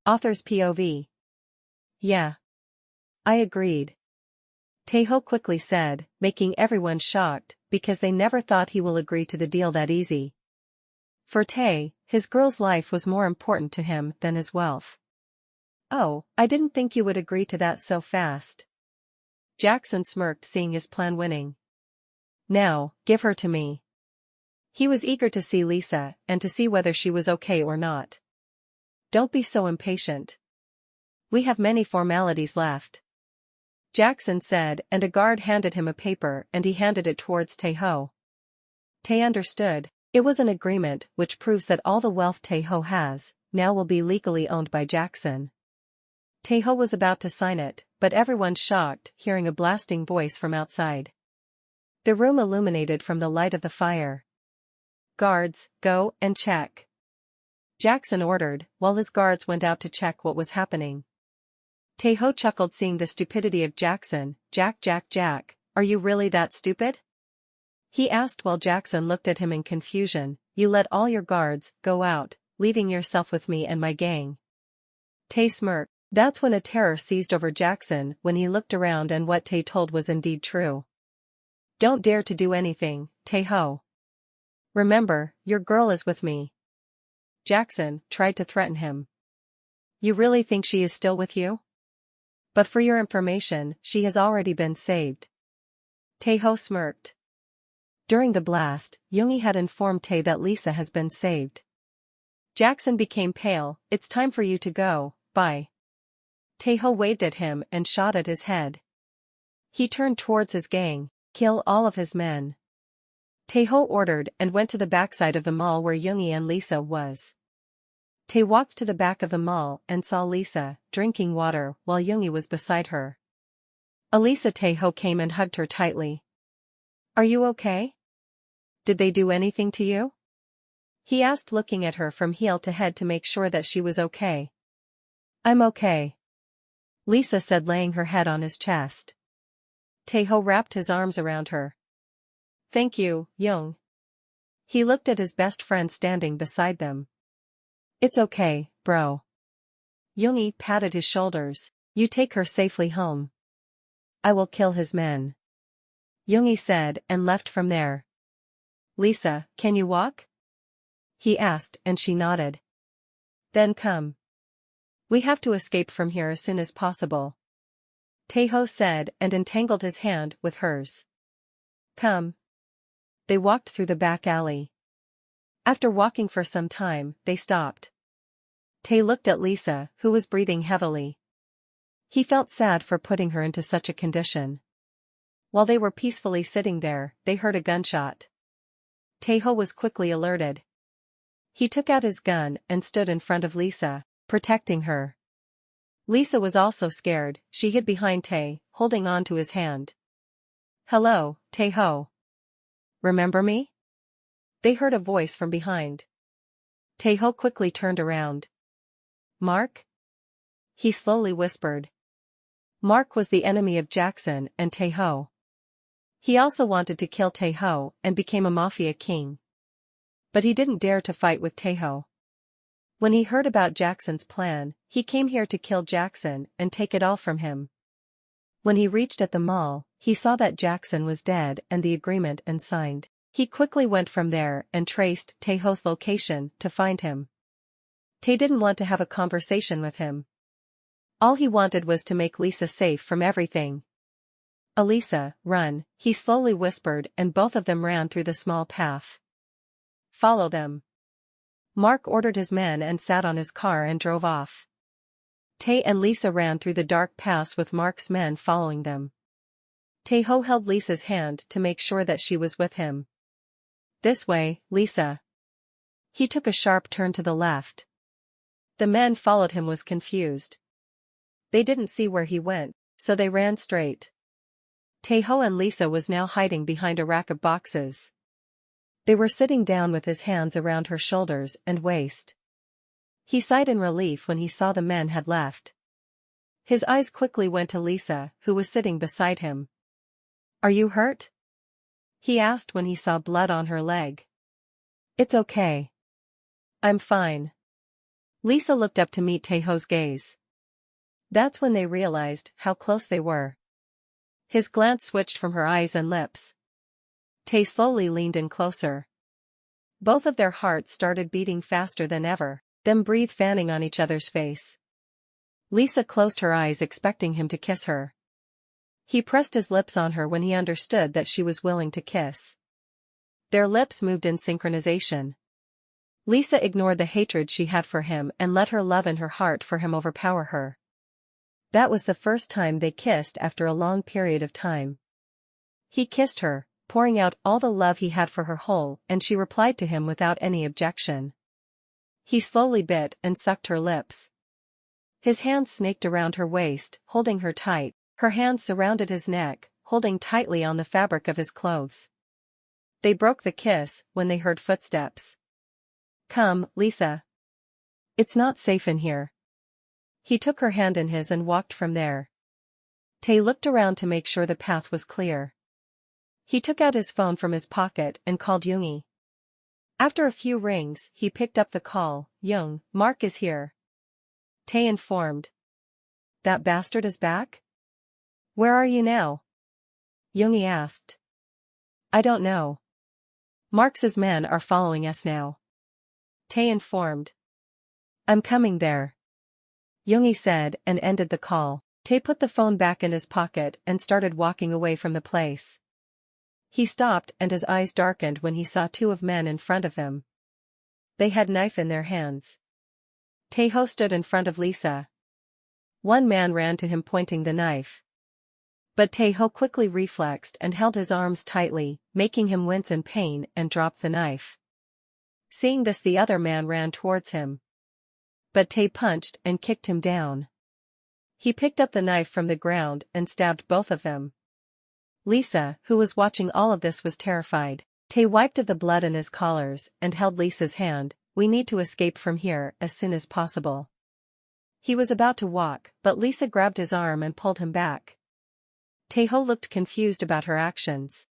Author's POV. Yeah. I agreed. Taehyung quickly said, making everyone shocked, because they never thought he will agree to the deal that easy. For Tae, his girl's life was more important to him than his wealth. Oh, I didn't think you would agree to that so fast. Jackson smirked, seeing his plan winning. Now, give her to me. He was eager to see Lisa, and to see whether she was okay or not. Don't be so impatient. We have many formalities left. Jackson said, and a guard handed him a paper and he handed it towards Taehyung. Tae understood. It was an agreement which proves that all the wealth Taehyung has, now will be legally owned by Jackson. Taehyung was about to sign it, but everyone shocked, hearing a blasting voice from outside. The room illuminated from the light of the fire. Guards, go and check. Jackson ordered, while his guards went out to check what was happening. Taehyung chuckled, seeing the stupidity of Jackson. Jack, are you really that stupid? He asked while Jackson looked at him in confusion. You let all your guards go out, leaving yourself with me and my gang. Tae smirked. That's when a terror seized over Jackson when he looked around, and what Tae told was indeed true. Don't dare to do anything, Taehyung. Remember, your girl is with me. Jackson tried to threaten him. You really think she is still with you? But for your information, she has already been saved. Taehyung smirked. During the blast, Yoongi had informed Tae that Lisa has been saved. Jackson became pale. It's time for you to go, bye. Taehyung waved at him and shot at his head. He turned towards his gang. Kill all of his men. Taehyung ordered and went to the backside of the mall where Yoongi and Lisa was. Tae walked to the back of the mall and saw Lisa, drinking water while Yoongi was beside her. Elisa. Taehyung came and hugged her tightly. Are you okay? Did they do anything to you? He asked, looking at her from heel to head to make sure that she was okay. I'm okay. Lisa said, laying her head on his chest. Taehyung wrapped his arms around her. Thank you, Young. He looked at his best friend standing beside them. It's okay, bro. Yoongi patted his shoulders. You take her safely home. I will kill his men. Yoongi said, and left from there. Lisa, can you walk? He asked, and she nodded. Then come. We have to escape from here as soon as possible. Taehyung said, and entangled his hand with hers. Come. They walked through the back alley. After walking for some time, they stopped. Tae looked at Lisa, who was breathing heavily. He felt sad for putting her into such a condition. While they were peacefully sitting there, they heard a gunshot. Taehyung was quickly alerted. He took out his gun and stood in front of Lisa, protecting her. Lisa was also scared. She hid behind Tae, holding on to his hand. Hello, Taehyung. Remember me? They heard a voice from behind. Taehyung quickly turned around. Mark? He slowly whispered. Mark was the enemy of Jackson and Taehyung. He also wanted to kill Taehyung and became a mafia king. But he didn't dare to fight with Taehyung. When he heard about Jackson's plan, he came here to kill Jackson and take it all from him. When he reached at the mall, he saw that Jackson was dead and the agreement unsigned. He quickly went from there and traced Taehyung's location to find him. Tae didn't want to have a conversation with him. All he wanted was to make Lisa safe from everything. Elisa, run, he slowly whispered, and both of them ran through the small path. Follow them. Mark ordered his men and sat on his car and drove off. Tae and Lisa ran through the dark paths with Mark's men following them. Taehyung held Lisa's hand to make sure that she was with him. This way, Lisa. He took a sharp turn to the left. The men followed him was confused. They didn't see where he went, so they ran straight. Taehyung and Lisa was now hiding behind a rack of boxes. They were sitting down with his hands around her shoulders and waist. He sighed in relief when he saw the men had left. His eyes quickly went to Lisa, who was sitting beside him. "Are you hurt?" he asked when he saw blood on her leg. "It's okay. I'm fine." Lisa looked up to meet Taeho's gaze. That's when they realized how close they were. His glance switched from her eyes and lips. Tae slowly leaned in closer. Both of their hearts started beating faster than ever, them breathed fanning on each other's face. Lisa closed her eyes expecting him to kiss her. He pressed his lips on her when he understood that she was willing to kiss. Their lips moved in synchronization. Lisa ignored the hatred she had for him and let her love in her heart for him overpower her. That was the first time they kissed after a long period of time. He kissed her, pouring out all the love he had for her whole, and she replied to him without any objection. He slowly bit and sucked her lips. His hands snaked around her waist, holding her tight, her hands surrounded his neck, holding tightly on the fabric of his clothes. They broke the kiss when they heard footsteps. "Come, Lisa. It's not safe in here." He took her hand in his and walked from there. Tae looked around to make sure the path was clear. He took out his phone from his pocket and called Yoongi. After a few rings, he picked up the call. "Young, Mark is here," Tae informed. "That bastard is back? Where are you now?" Yoongi asked. "I don't know. Mark's men are following us now," Tae informed. "I'm coming there," Yoongi said and ended the call. Tae put the phone back in his pocket and started walking away from the place. He stopped and his eyes darkened when he saw two of men in front of him. They had knife in their hands. Taeho stood in front of Lisa. One man ran to him pointing the knife. But Taeho quickly reflexed and held his arms tightly, making him wince in pain and drop the knife. Seeing this, the other man ran towards him. But Tae punched and kicked him down. He picked up the knife from the ground and stabbed both of them. Lisa, who was watching all of this, was terrified. Tae wiped the blood in his collars and held Lisa's hand. "We need to escape from here as soon as possible." He was about to walk, but Lisa grabbed his arm and pulled him back. Taeho looked confused about her actions.